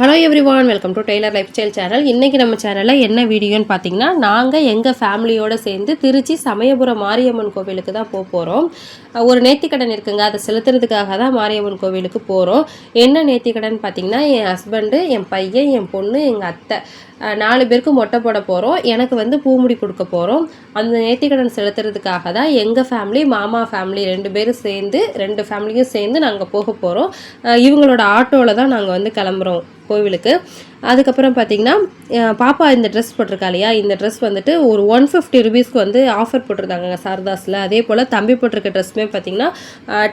Hello everyone, welcome to Taylor life style channel. இன்றைக்கி நம்ம சேனலில் என்ன வீடியோன்னு பார்த்தீங்கன்னா, நாங்கள் எங்கள் ஃபேமிலியோடு சேர்ந்து திருச்சி சமயபுரம் மாரியம்மன் கோவிலுக்கு தான் போகிறோம். ஒரு நேர்த்திக்கடன் இருக்குங்க, அதை செலுத்துறதுக்காக தான் மாரியம்மன் கோவிலுக்கு போகிறோம். என்ன நேர்த்திக்கடன் பார்த்தீங்கன்னா, என் ஹஸ்பண்டு, என் பையன், என் பொண்ணு, எங்கள் அத்தை 4 பேருக்கு மொட்டை போட போகிறோம். எனக்கு வந்து பூமுடி கொடுக்க போகிறோம். அந்த நேர்த்திக்கடன் செலுத்துறதுக்காக தான் எங்கள் ஃபேமிலி, மாமா ஃபேமிலி 2 பேரும் சேர்ந்து 2 ஃபேமிலியும் சேர்ந்து நாங்கள் போக போகிறோம். இவங்களோட ஆட்டோவில் தான் நாங்கள் வந்து கிளம்புறோம் கோவிலுக்கு. அதுக்கப்புறம் பார்த்திங்கன்னா, பாப்பா இந்த ட்ரெஸ் போட்டிருக்கா இல்லையா, இந்த ட்ரெஸ் வந்துட்டு ஒரு 150 ருபீஸ்க்கு வந்து ஆஃபர் போட்டிருந்தாங்க சாரதாஸில். அதே போல் தம்பி போட்டிருக்க ட்ரெஸ்ஸுமே பார்த்திங்கன்னா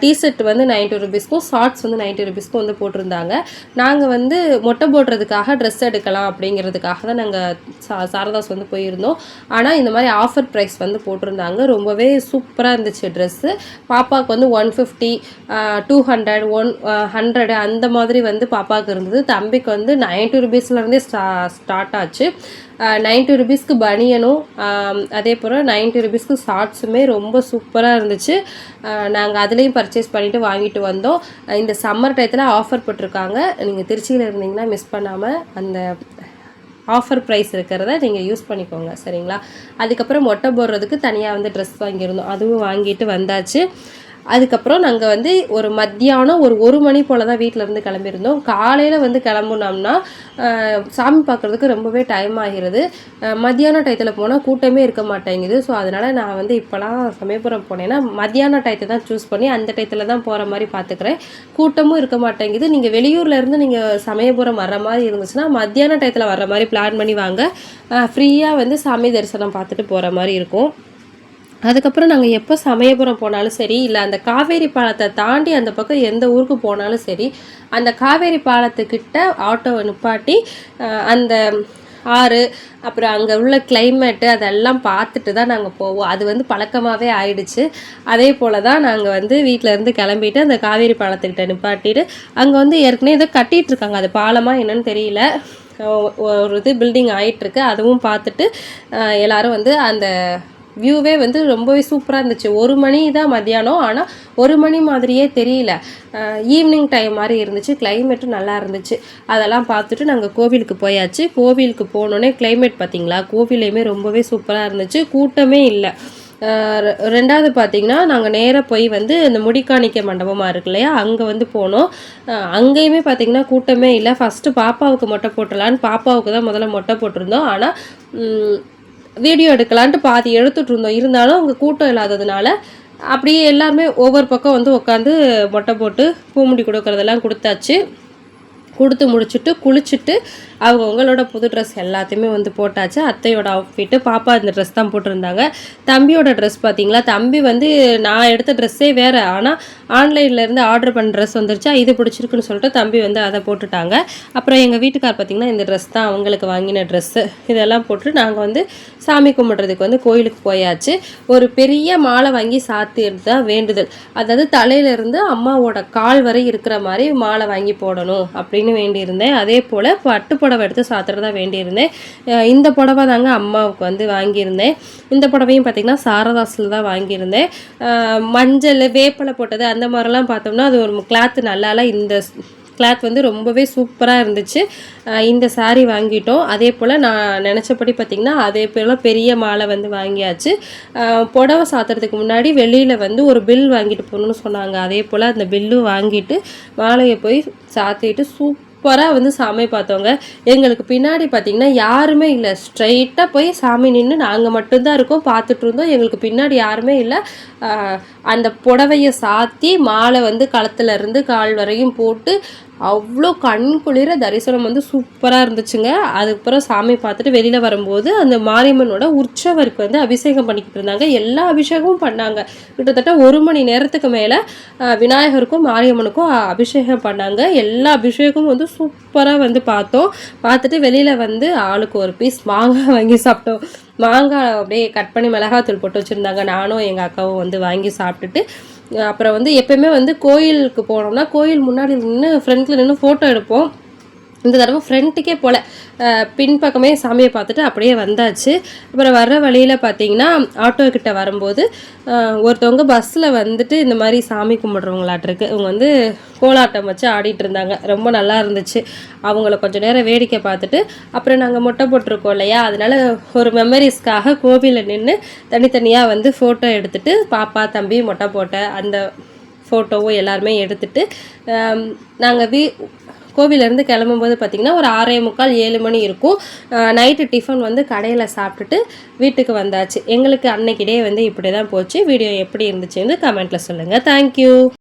டிஷர்ட் வந்து 90 ருபீஸ்க்கும் ஷார்ட்ஸ் வந்து 90 ருபீஸ்க்கும் வந்து போட்டிருந்தாங்க. நாங்கள் வந்து மொட்டை போடுறதுக்காக ட்ரெஸ் எடுக்கலாம் அப்படிங்கிறதுக்காக தான் நாங்கள் சாரதாஸ் வந்து போயிருந்தோம். ஆனால் இந்த மாதிரி ஆஃபர் ப்ரைஸ் வந்து போட்டிருந்தாங்க. ரொம்பவே சூப்பராக இருந்துச்சு ட்ரெஸ்ஸு. பாப்பாவுக்கு வந்து 150, 200, 100 அந்த மாதிரி வந்து பாப்பாவுக்கு இருந்தது. தம்பிக்கு வந்து 90 ருபீஸ்லேருந்தே ஸ்டார்ட் ஆச்சு. 90 ருபீஸ்க்கு பனியனும் அதே போல் 90 ருபீஸ்க்கு ஷார்ட்ஸுமே ரொம்ப சூப்பராக இருந்துச்சு. நாங்கள் அதுலேயும் பர்ச்சேஸ் பண்ணிவிட்டு வாங்கிட்டு வந்தோம். இந்த சம்மர் டயத்தில் ஆஃபர் போட்டிருக்காங்க. நீங்கள் திருச்சியில் இருந்தீங்கன்னா மிஸ் பண்ணாமல் அந்த ஆஃபர் ப்ரைஸ் இருக்கிறத நீங்கள் யூஸ் பண்ணிக்கோங்க, சரிங்களா? அதுக்கப்புறம் மொட்டை போடுறதுக்கு தனியாக வந்து ட்ரெஸ் வாங்கியிருந்தோம், அதுவும் வாங்கிட்டு வந்தாச்சு. அதுக்கப்புறம் நாங்கள் வந்து ஒரு மத்தியானம் ஒரு மணி போல் தான் வீட்டிலேருந்து கிளம்பியிருந்தோம். காலையில் வந்து கிளம்புனோம்னா சாமி பார்க்குறதுக்கு ரொம்பவே டைம் ஆகிறது. மத்தியான டயத்தில் போனால் கூட்டமே இருக்க மாட்டேங்குது. ஸோ அதனால் நான் வந்து இப்போலாம் சமயபுரம் போனேன்னா மத்தியான டயத்தை தான் சூஸ் பண்ணி அந்த டயத்தில் தான் போகிற மாதிரி பார்த்துக்கிறேன். கூட்டமும் இருக்க மாட்டேங்குது. நீங்கள் வெளியூர்லேருந்து நீங்கள் சமயபுரம் வர்ற மாதிரி இருந்துச்சுன்னா மத்தியான டயத்தில் வர்ற மாதிரி பிளான் பண்ணி வாங்க. ஃப்ரீயாக வந்து சாமி தரிசனம் பார்த்துட்டு போகிற மாதிரி இருக்கும். அதுக்கப்புறம் நாங்கள் எப்போ சமயபுரம் போனாலும் சரி, இல்லை அந்த காவேரி பாலத்தை தாண்டி அந்த பக்கம் எந்த ஊருக்கு போனாலும் சரி, அந்த காவேரி பாலத்துக்கிட்ட ஆட்டோவை நிப்பாட்டி அந்த ஆறு, அப்புறம் அங்கே உள்ள கிளைமேட்டு அதெல்லாம் பார்த்துட்டு தான் நாங்கள் போவோம். அது வந்து பழக்கமாகவே ஆயிடுச்சு. அதே போல் தான் நாங்கள் வந்து வீட்டிலேருந்து கிளம்பிட்டு அந்த காவேரி பாலத்துக்கிட்ட நிப்பாட்டிட்டு, அங்கே வந்து ஏற்கனவே இதை கட்டிகிட்ருக்காங்க. அது பாலமாக என்னன்னு தெரியல, ஒரு இது பில்டிங் ஆகிட்டுருக்கு. அதுவும் பார்த்துட்டு எல்லோரும் வந்து அந்த வியூவே வந்து ரொம்பவே சூப்பராக இருந்துச்சு. 1 மணி தான் மத்தியானம், ஆனால் 1 மணி மாதிரியே தெரியல. ஈவினிங் டைம் மாதிரி இருந்துச்சு. கிளைமேட்டும் நல்லா இருந்துச்சு. அதெல்லாம் பார்த்துட்டு நாங்கள் கோவிலுக்கு போயாச்சு. கோவிலுக்கு போனோன்னே கிளைமேட் பார்த்திங்களா, கோவிலையுமே ரொம்பவே சூப்பராக இருந்துச்சு. கூட்டமே இல்லை. 2வது பார்த்திங்கன்னா, நாங்கள் நேராக போய் வந்து இந்த முடிக்காணிக்க மண்டபமாக இருக்கு இல்லையா, அங்கே வந்து போனோம். அங்கேயுமே பார்த்திங்கன்னா கூட்டமே இல்லை. ஃபஸ்ட்டு பாப்பாவுக்கு மொட்டை போட்டலான்னு பாப்பாவுக்கு தான் முதல்ல மொட்டை போட்டிருந்தோம். ஆனால் வீடியோ எடுக்கலான்ட்டு பாதி எடுத்துகிட்டு இருந்தோம். இருந்தாலும் அங்கே கூட்டம் இல்லாததுனால அப்படியே எல்லாருமே ஒவ்வொரு பக்கம் வந்து உட்காந்து மொட்டை போட்டு பூமுடி கொடுக்குறதெல்லாம் கொடுத்தாச்சு. கொடுத்து முடிச்சுட்டு குளிச்சுட்டு அவங்களோட புது ட்ரெஸ் எல்லாத்தையுமே வந்து போட்டாச்சு. அத்தையோட அவுட்ஃபிட்டு, பாப்பா இந்த ட்ரெஸ் தான் போட்டிருந்தாங்க. தம்பியோட ட்ரெஸ் பார்த்திங்களா, தம்பி வந்து நான் எடுத்த ட்ரெஸ்ஸே வேறு, ஆனால் ஆன்லைன்லேருந்து ஆர்டர் பண்ண ட்ரெஸ் வந்துருச்சா, இது பிடிச்சிருக்குன்னு சொல்லிட்டு தம்பி வந்து அதை போட்டுட்டாங்க. அப்புறம் எங்கள் வீட்டுக்கார் பார்த்திங்கன்னா இந்த ட்ரெஸ் தான் அவங்களுக்கு வாங்கின ட்ரெஸ்ஸு. இதெல்லாம் போட்டு நாங்கள் வந்து சாமி கும்பிட்றதுக்கு வந்து கோயிலுக்கு போயாச்சு. ஒரு பெரிய மாலை வாங்கி சாத்திட்டு தான் வேண்டுதல், அதாவது தலையிலேருந்து அம்மாவோட கால் வரை இருக்கிற மாதிரி மாலை வாங்கி போடணும் அப்படின்னு வேண்டியிருந்தேன். அதே போல் பட்டு புடவை எடுத்து சாத்துறதா வேண்டியிருந்தேன். இந்த புடவை தாங்க அம்மாவுக்கு வந்து வாங்கியிருந்தேன். இந்த புடவையும் பார்த்திங்கன்னா சாரதாஸில் தான் வாங்கியிருந்தேன். மஞ்சள் வேப்பலை போட்டது அந்த மாதிரிலாம் பார்த்தோம்னா அது ஒரு கிளாத்து நல்லால. இந்த கிளாத் வந்து ரொம்பவே சூப்பராக இருந்துச்சு. இந்த சாரீ வாங்கிட்டோம். அதே போல் நான் நினச்சபடி பார்த்திங்கன்னா அதே போல் பெரிய மாலை வந்து வாங்கியாச்சு. புடவை சாத்துறதுக்கு முன்னாடி வெளியில் வந்து ஒரு பில் வாங்கிட்டு போகணுன்னு சொன்னாங்க. அதே போல் அந்த பில்லும் வாங்கிட்டு மாலையை போய் சாத்திட்டு சூப்பராக வந்து சாமி பார்த்தோங்க. எங்களுக்கு பின்னாடி பார்த்திங்கன்னா யாருமே இல்லை. ஸ்ட்ரைட்டாக போய் சாமி நின்று நாங்கள் மட்டும்தான் இருக்கோம், பார்த்துட்டு இருந்தோம். எங்களுக்கு பின்னாடி யாருமே இல்லை. அந்த புடவையை சாத்தி மாலை வந்து கழுத்துல இருந்து கால் வரையும் போட்டு அவ்வளோ கண் குளிர தரிசனம் வந்து சூப்பராக இருந்துச்சுங்க. அதுக்கப்புறம் சாமி பார்த்துட்டு வெளியில் வரும்போது அந்த மாரியம்மனோட உற்சவருக்கு வந்து அபிஷேகம் பண்ணிக்கிட்டு இருந்தாங்க. எல்லா அபிஷேகமும் பண்ணாங்க. கிட்டத்தட்ட 1 மணி நேரத்துக்கு மேலே விநாயகருக்கும் மாரியம்மனுக்கும் அபிஷேகம் பண்ணாங்க. எல்லா அபிஷேகமும் வந்து சூப்பராக வந்து பார்த்தோம். பார்த்துட்டு வெளியில் வந்து ஆளுக்கு ஒரு பீஸ் மாங்காய் வாங்கி சாப்பிட்டோம். மாங்காய் அப்படியே கட் பண்ணி மிளகாத்தூள் போட்டு வச்சுருந்தாங்க. நானும் எங்கள் அக்காவும் வந்து வாங்கி சாப்பிட்டுட்டு அப்புறம் வந்து எப்போயுமே வந்து கோயிலுக்கு போனோம்னா கோயில் முன்னாடி நின்று ஃப்ரண்ட்டில் நின்று ஃபோட்டோ எடுப்போம். இந்த தடவை ஃப்ரண்ட்டுக்கே போல் பின்பக்கமே சாமியை பார்த்துட்டு அப்படியே வந்தாச்சு. அப்புறம் வர்ற வழியில் பார்த்தீங்கன்னா ஆட்டோக்கிட்ட வரும்போது ஒருத்தவங்க பஸ்ஸில் வந்துட்டு இந்த மாதிரி சாமி கும்பிட்றவங்களாட்டிருக்கு. இவங்க வந்து கோலாட்டம் வச்சு ஆடிட்டு இருந்தாங்க. ரொம்ப நல்லா இருந்துச்சு. அவங்கள கொஞ்சம் நேரம் வேடிக்கை பார்த்துட்டு அப்புறம் நாங்கள் மொட்டை போட்டிருக்கோம் இல்லையா, அதனால் ஒரு மெமரிஸ்க்காக கோவிலில் நின்று தனித்தனியாக வந்து ஃபோட்டோ எடுத்துகிட்டு பாப்பா தம்பி மொட்டை போட்ட அந்த ஃபோட்டோவும் எல்லாருமே எடுத்துகிட்டு நாங்கள் கோவிலேருந்து கிளம்பும்போது பார்த்திங்கன்னா ஒரு 6:45 7 மணி இருக்கும். நைட்டு டிஃபன் வந்து கடையில் சாப்பிட்டுட்டு வீட்டுக்கு வந்தாச்சு. எங்களுக்கு அன்னைக்கு டே வந்து இப்படி தான் போச்சு. வீடியோ எப்படி இருந்துச்சுன்னு கமெண்ட்டில் சொல்லுங்கள். தேங்க்யூ.